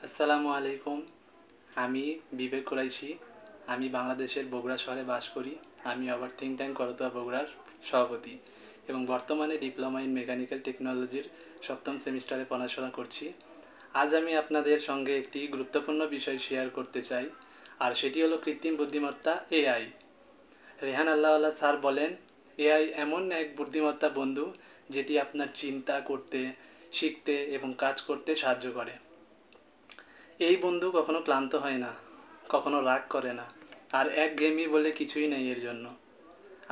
আসসালামু আলাইকুম। আমি বিবেক কুরাইশি। আমি বাংলাদেশের বগুড়া শহরে বাস করি। আমি আবার থিঙ্ক ট্যাঙ্ক করতোয়া বগুড়ার সভাপতি এবং বর্তমানে ডিপ্লোমা ইন মেকানিক্যাল টেকনোলজির সপ্তম সেমিস্টারে পড়াশোনা করছি। আজ আমি আপনাদের সঙ্গে একটি গুরুত্বপূর্ণ বিষয় শেয়ার করতে চাই, আর সেটি হলো কৃত্রিম বুদ্ধিমত্তা এআই। রেহান আল্লাহওয়ালা স্যার বলেন, এআই এমন এক বুদ্ধিমত্তা বন্ধু যেটি আপনার চিন্তা করতে, শিখতে এবং কাজ করতে সাহায্য করে। এই বন্ধু কখনো ক্লান্ত হয় না, কখনো রাগ করে না, আর একঘেয়েমি বলে কিছুই নেই এর জন্য।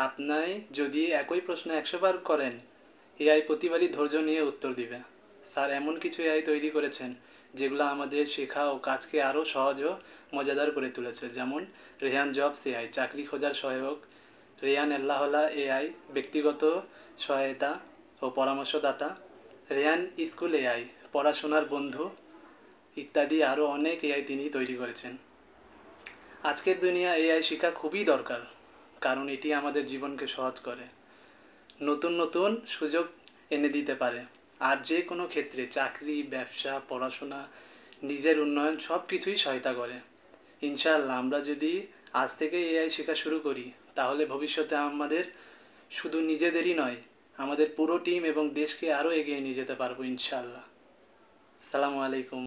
আপনি যদি একই প্রশ্ন 100 বার করেন, এআই প্রতিবারই ধৈর্য নিয়ে উত্তর দিবে। স্যার এমন কিছু এআই তৈরি করেছেন যেগুলো আমাদের শেখা ও কাজকে আরও সহজ ও মজাদার করে তুলেছে। যেমন রেহান জবস এআই চাকরি খোঁজার সহায়ক, রেহান আল্লাহওয়ালা এআই ব্যক্তিগত সহায়তা ও পরামর্শদাতা, রেহান স্কুল এআই পড়াশোনার বন্ধু ইত্যাদি আরও অনেক এআই তিনি তৈরি করেছেন। আজকের দুনিয়া এআই শেখা খুবই দরকার, কারণ এটি আমাদের জীবনকে সহজ করে, নতুন নতুন সুযোগ এনে দিতে পারে, আর যে কোনো ক্ষেত্রে চাকরি, ব্যবসা, পড়াশোনা, নিজের উন্নয়ন সব কিছুই সহায়তা করে। ইনশাআল্লাহ আমরা যদি আজ থেকে এআই শেখা শুরু করি, তাহলে ভবিষ্যতে আমাদের শুধু নিজেদেরই নয়, আমাদের পুরো টিম এবং দেশকে আরও এগিয়ে নিয়ে যেতে পারবো ইনশাআল্লাহ। আসসালামু আলাইকুম।